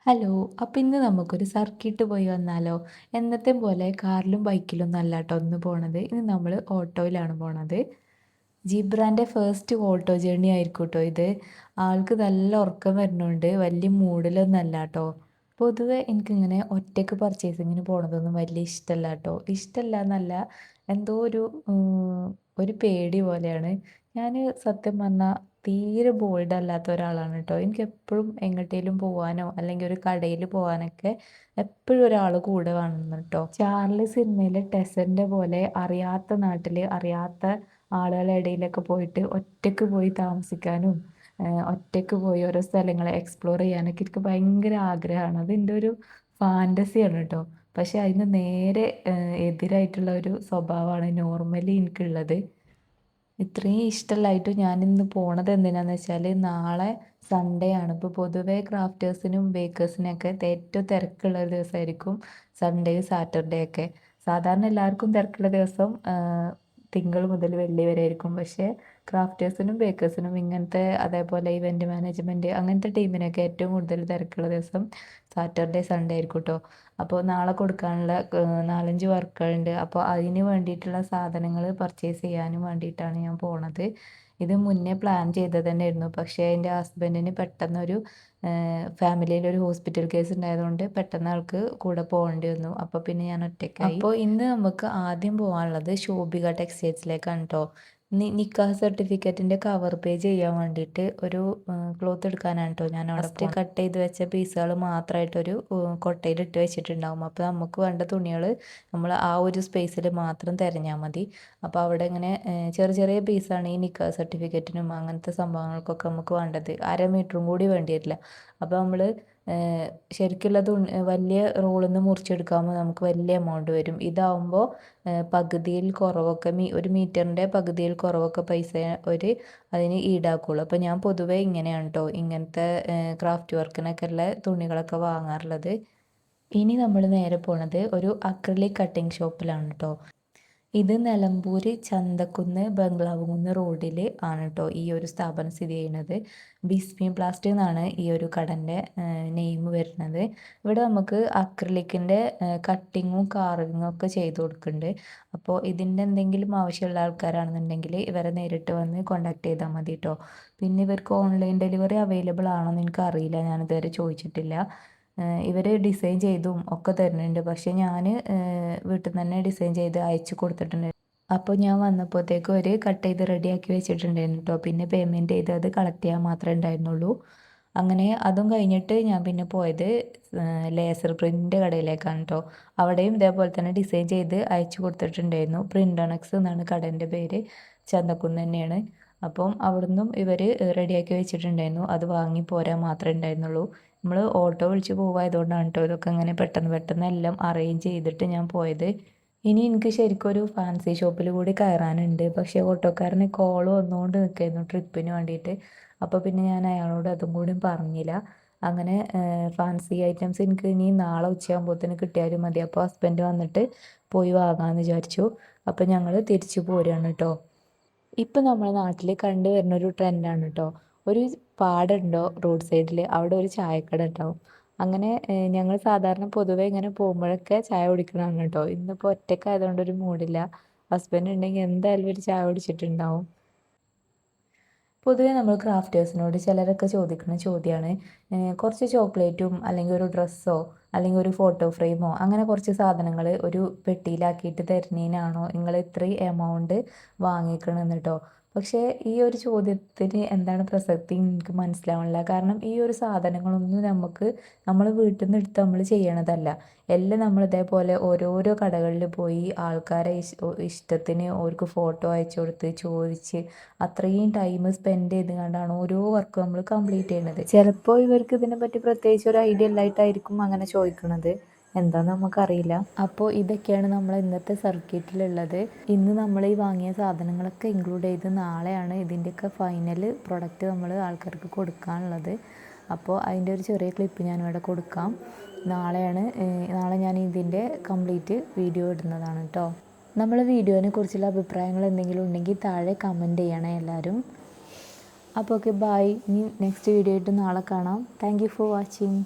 Hello. അപ്പം ഇന്ന് നമുക്കൊരു സർക്കിട്ട് പോയി വന്നാലോ? എന്നത്തെ പോലെ കാറിലും ബൈക്കിലും ഒന്നും അല്ല ട്ടോ ഇന്ന് പോണത്. ഇന്ന് നമ്മൾ ഓട്ടോയിലാണ് പോണത്. ജിബ്രാൻ്റെ ഫസ്റ്റ് ഓട്ടോ ജേർണി ആയിരിക്കും ട്ടോ ഇത്. ആൾക്ക് നല്ല ഉറക്കം വരുന്നുണ്ട്. വലിയ മൂഡിലൊന്നും അല്ല ട്ടോ. പൊതുവെ എനിക്കിങ്ങനെ ഒറ്റയ്ക്ക് പർച്ചേസിങ്ങിന് പോണതൊന്നും വലിയ ഇഷ്ടമല്ല ട്ടോ. ഇഷ്ടമല്ല എന്നല്ല, എന്തോ ഒരു പേടി പോലെയാണ്. ഞാൻ സത്യം പറഞ്ഞാൽ തീരെ ബോൾഡ് അല്ലാത്ത ഒരാളാണ് ട്ടോ. എനിക്കെപ്പഴും എങ്ങട്ടേലും പോവാനോ അല്ലെങ്കിൽ ഒരു കടയിൽ പോവാനൊക്കെ എപ്പോഴും ഒരാൾ കൂടെ വേണം ട്ടോ. ചാർലി സിനിമയിലെ ടെസറിൻ്റെ പോലെ അറിയാത്ത നാട്ടിൽ അറിയാത്ത ആളുകളുടെ ഇടയിലൊക്കെ പോയിട്ട് ഒറ്റയ്ക്ക് പോയി താമസിക്കാനും ഒറ്റയ്ക്ക് പോയി ഓരോ സ്ഥലങ്ങൾ എക്സ്പ്ലോർ ചെയ്യാനൊക്കെ എനിക്ക് ഭയങ്കര ആഗ്രഹമാണ്. അത് എൻ്റെ ഒരു ഫാൻറ്റസിയാണ് കേട്ടോ. പക്ഷെ അതിന് നേരെ എതിരായിട്ടുള്ള ഒരു സ്വഭാവമാണ് നോർമലി എനിക്കുള്ളത്. ഇത്രയും ഇഷ്ടമല്ലായിട്ടും ഞാനിന്ന് പോണത് എന്തിനാന്ന് വെച്ചാൽ നാളെ സൺഡേ ആണ്. ഇപ്പോൾ പൊതുവേ ക്രാഫ്റ്റേഴ്സിനും ബേക്കേഴ്സിനൊക്കെ ഏറ്റവും തിരക്കുള്ള ഒരു ദിവസമായിരിക്കും സൺഡേയും സാറ്റർഡേ ഒക്കെ. സാധാരണ എല്ലാവർക്കും തിരക്കുള്ള ദിവസം തിങ്കൾ മുതൽ വെള്ളി വരെ ആയിരിക്കും. പക്ഷേ ക്രാഫ്റ്റേഴ്സിനും ബേക്കേഴ്സിനും ഇങ്ങനത്തെ അതേപോലെ ഇവൻറ്റ് മാനേജ്മെൻറ്റ് അങ്ങനത്തെ ടീമിനൊക്കെ ഏറ്റവും കൂടുതൽ തിരക്കുള്ള ദിവസം സാറ്റർഡേ സൺഡേ ആയിരിക്കും കേട്ടോ. അപ്പോൾ നാളെ കൊടുക്കാനുള്ള 4-5 വർക്കുകളുണ്ട്. അപ്പോൾ അതിന് വേണ്ടിയിട്ടുള്ള സാധനങ്ങൾ പർച്ചേസ് ചെയ്യാനും വേണ്ടിയിട്ടാണ് ഞാൻ പോണത്. ഇത് മുന്നേ പ്ലാൻ ചെയ്തത് തന്നെയായിരുന്നു. പക്ഷേ എൻ്റെ ഹസ്ബൻഡിന് പെട്ടെന്നൊരു ഫാമിലിയിൽ ഒരു ഹോസ്പിറ്റൽ കേസ് ഉണ്ടായതുകൊണ്ട് പെട്ടെന്ന് ആൾക്ക് കൂടെ പോകേണ്ടി വന്നു. അപ്പോൾ പിന്നെ ഞാൻ ഒറ്റയ്ക്കായി. അപ്പോൾ ഇന്ന് നമുക്ക് ആദ്യം പോകാനുള്ളത് ശോഭിക ടെക്സ്റ്റൈൽസിലേക്കാണ് കേട്ടോ. നിക്കാഹ് സർട്ടിഫിക്കറ്റിൻ്റെ കവർ പേജ് ചെയ്യാൻ വേണ്ടിയിട്ട് ഒരു ക്ലോത്ത് എടുക്കാനാണ് കേട്ടോ ഞാൻ അവിടെ ഫസ്റ്റ് കട്ട് ചെയ്ത് വെച്ച പീസുകൾ മാത്രമായിട്ടൊരു കൊട്ടയിലിട്ട് വെച്ചിട്ടുണ്ടാവും. അപ്പോൾ നമുക്ക് വേണ്ട തുണികൾ നമ്മൾ ആ ഒരു സ്പേസിൽ മാത്രം തിരഞ്ഞാൽ മതി. അപ്പോൾ അവിടെ ഇങ്ങനെ ചെറിയ ചെറിയ പീസാണ് ഈ നിക്കാഹ് സർട്ടിഫിക്കറ്റിനും അങ്ങനത്തെ സംഭവങ്ങൾക്കൊക്കെ നമുക്ക് വേണ്ടത്. 1/2 മീറ്ററും കൂടി വേണ്ടി വരില്ല. അപ്പോൾ നമ്മൾ ശരിക്കുള്ള തുണി വലിയ റോളിൽ നിന്ന് മുറിച്ചെടുക്കാകുമ്പോൾ നമുക്ക് വലിയ എമൗണ്ട് വരും. ഇതാവുമ്പോൾ പകുതിയിൽ കുറവൊക്കെ ഒരു മീറ്ററിൻ്റെ പകുതിയിൽ കുറവൊക്കെ പൈസ അതിന് ഈടാക്കുള്ളൂ. അപ്പോൾ ഞാൻ പൊതുവേ ഇങ്ങനെയാണ് കേട്ടോ ഇങ്ങനത്തെ ക്രാഫ്റ്റ് വർക്കിനൊക്കെ ഉള്ള തുണികളൊക്കെ വാങ്ങാറുള്ളത്. ഇനി നമ്മൾ നേരെ പോണത് ഒരു അക്രിലിക് കട്ടിങ് ഷോപ്പിലാണ് കേട്ടോ. ഇത് നിലമ്പൂർ ചന്തക്കുന്ന് ബംഗ്ലാവുകുന്ന് റോഡിൽ ആണ് കേട്ടോ ഈ ഒരു സ്ഥാപനം സ്ഥിതി ചെയ്യുന്നത്. ബിസ്മി പ്ലാസ്റ്റ് എന്നാണ് ഈ ഒരു കടൻ്റെ നെയിം വരുന്നത്. ഇവിടെ നമുക്ക് അക്രിലിക്കിൻ്റെ കട്ടിങ്ങും കാർവിങ്ങും ഒക്കെ ചെയ്ത് കൊടുക്കുന്നുണ്ട്. അപ്പോൾ ഇതിൻ്റെ എന്തെങ്കിലും ആവശ്യമുള്ള ആൾക്കാരാണെന്നുണ്ടെങ്കിൽ ഇവരെ നേരിട്ട് വന്ന് കോൺടാക്ട് ചെയ്താൽ മതി കേട്ടോ. പിന്നെ ഇവർക്ക് ഓൺലൈൻ ഡെലിവറി അവൈലബിൾ ആണോ എന്ന് എനിക്കറിയില്ല, ഞാനിതുവരെ ചോദിച്ചിട്ടില്ല. ഇവർ ഡിസൈൻ ചെയ്തും ഒക്കെ തരുന്നുണ്ട്. പക്ഷേ ഞാൻ വീട്ടിൽ നിന്ന് തന്നെ ഡിസൈൻ ചെയ്ത് അയച്ചു കൊടുത്തിട്ടുണ്ട്. അപ്പോൾ ഞാൻ വന്നപ്പോഴത്തേക്കും ഒരു കട്ട് ചെയ്ത് റെഡിയാക്കി വെച്ചിട്ടുണ്ടായിരുന്നു കേട്ടോ. പിന്നെ പേയ്മെൻറ്റ് ചെയ്ത് അത് കളക്ട് ചെയ്യാൻ മാത്രമേ ഉണ്ടായിരുന്നുള്ളൂ. അങ്ങനെ അതും കഴിഞ്ഞിട്ട് ഞാൻ പിന്നെ പോയത് ലേസർ പ്രിൻറ്റിൻ്റെ കടയിലേക്കാണ് കേട്ടോ. അവിടെയും ഇതേപോലെ തന്നെ ഡിസൈൻ ചെയ്ത് അയച്ചു കൊടുത്തിട്ടുണ്ടായിരുന്നു. പ്രിൻ്റണക്സ് എന്നാണ് കടേൻ്റെ പേര്. ചന്തക്കുന്ന് തന്നെയാണ്. അപ്പം അവിടുന്നും ഇവർ റെഡിയാക്കി വെച്ചിട്ടുണ്ടായിരുന്നു. അത് വാങ്ങി പോരാൻ മാത്രമേ ഉണ്ടായിരുന്നുള്ളൂ. നമ്മൾ ഓട്ടോ വിളിച്ച് പോവായതുകൊണ്ടാണ് കേട്ടോ ഇതൊക്കെ ഇങ്ങനെ പെട്ടെന്ന് പെട്ടെന്ന് എല്ലാം അറേഞ്ച് ചെയ്തിട്ട് ഞാൻ പോയത്. ഇനി എനിക്ക് ശരിക്കും ഒരു ഫാൻസി ഷോപ്പിൽ കൂടി കയറാനുണ്ട്. പക്ഷേ ഓട്ടോക്കാരന് കോൾ വന്നുകൊണ്ട് നിൽക്കായിരുന്നു ട്രിപ്പിന് വേണ്ടിയിട്ട്. അപ്പോൾ പിന്നെ ഞാൻ അയാളോട് അതും കൂടി പറഞ്ഞില്ല. അങ്ങനെ ഫാൻസി ഐറ്റംസ് എനിക്ക് ഇനി നാളെ ഉച്ചയാകുമ്പോഴത്തേന് കിട്ടിയാലും മതി. അപ്പോൾ ഹസ്ബൻഡ് വന്നിട്ട് പോയി വാങ്ങാമെന്ന് വിചാരിച്ചു. അപ്പോൾ ഞങ്ങൾ തിരിച്ചു പോരുകയാണ് കേട്ടോ. ഇപ്പം നമ്മുടെ നാട്ടിൽ കണ്ടുവരുന്ന ഒരു ട്രെൻഡാണ് കേട്ടോ. ഒരു പാടുണ്ടോ റോഡ് സൈഡിൽ അവിടെ ഒരു ചായക്കട ഉണ്ടാവും. അങ്ങനെ ഞങ്ങൾ സാധാരണ പൊതുവെ ഇങ്ങനെ പോകുമ്പോഴൊക്കെ ചായ കുടിക്കണതാണ് കേട്ടോ. ഇന്നിപ്പോൾ ഒറ്റയ്ക്കായതുകൊണ്ട് ഒരു മൂഡില്ല. ഹസ്ബൻഡ് ഉണ്ടെങ്കിൽ എന്തായാലും ഒരു ചായ കുടിച്ചിട്ടുണ്ടാവും. പൊതുവേ നമ്മൾ ക്രാഫ്റ്റേഴ്സിനോട് ചിലരൊക്കെ ചോദിക്കുന്ന ചോദ്യമാണ്, കുറച്ച് ചോക്ലേറ്റും അല്ലെങ്കിൽ ഒരു ഡ്രസ്സോ അല്ലെങ്കിൽ ഒരു ഫോട്ടോ ഫ്രെയിമോ അങ്ങനെ കുറച്ച് സാധനങ്ങൾ ഒരു പെട്ടിയിലാക്കിയിട്ട് തരുന്നതിനാണോ നിങ്ങൾ ഇത്രയും എമൗണ്ട് വാങ്ങിക്കണമെന്ന് കേട്ടോ. പക്ഷേ ഈ ഒരു ചോദ്യത്തിന് എന്താണ് പ്രസക്തി എനിക്ക് മനസ്സിലാവണില്ല. കാരണം ഈ ഒരു സാധനങ്ങളൊന്നും നമ്മൾ വീട്ടിൽ നിന്ന് എടുത്ത് നമ്മൾ ചെയ്യണതല്ല. എല്ലാം നമ്മൾ ഇതേപോലെ ഓരോരോ കടകളിൽ പോയി ആൾക്കാരെ ഇഷ്ടത്തിന് അവർക്ക് ഫോട്ടോ അയച്ചു കൊടുത്ത് ചോദിച്ച് അത്രയും ടൈം സ്പെൻഡ് ചെയ്ത് കണ്ടാണ് ഓരോ വർക്ക് നമ്മൾ കംപ്ലീറ്റ് ചെയ്യുന്നത്. ചിലപ്പോൾ ഇവർക്ക് ഇതിനെപ്പറ്റി പ്രത്യേകിച്ച് ഒരു ഐഡിയ ഇല്ലായിട്ടായിരിക്കും അങ്ങനെ ചോദിക്കുന്നത്. എന്താണെന്ന് നമുക്കറിയില്ല. അപ്പോൾ ഇതൊക്കെയാണ് നമ്മൾ ഇന്നത്തെ സർക്യൂട്ടിലുള്ളത്. ഇന്ന് നമ്മൾ ഈ വാങ്ങിയ സാധനങ്ങളൊക്കെ ഇൻക്ലൂഡ് ചെയ്ത് നാളെയാണ് ഇതിൻ്റെയൊക്കെ ഫൈനൽ പ്രൊഡക്റ്റ് നമ്മൾ ആൾക്കാർക്ക് കൊടുക്കാനുള്ളത്. അപ്പോൾ അതിൻ്റെ ഒരു ചെറിയ ക്ലിപ്പ് ഞാനിവിടെ കൊടുക്കാം. നാളെ ഞാൻ ഇതിൻ്റെ കംപ്ലീറ്റ് വീഡിയോ ഇടുന്നതാണ് കേട്ടോ. നമ്മൾ വീഡിയോനെ കുറിച്ചുള്ള അഭിപ്രായങ്ങൾ എന്തെങ്കിലും ഉണ്ടെങ്കിൽ താഴെ കമൻറ്റ് ചെയ്യണേ എല്ലാവരും. അപ്പോൾ ഓക്കെ, ബൈ. ഇനി നെക്സ്റ്റ് വീഡിയോ ആയിട്ട് നാളെ കാണാം. Thank you for watching.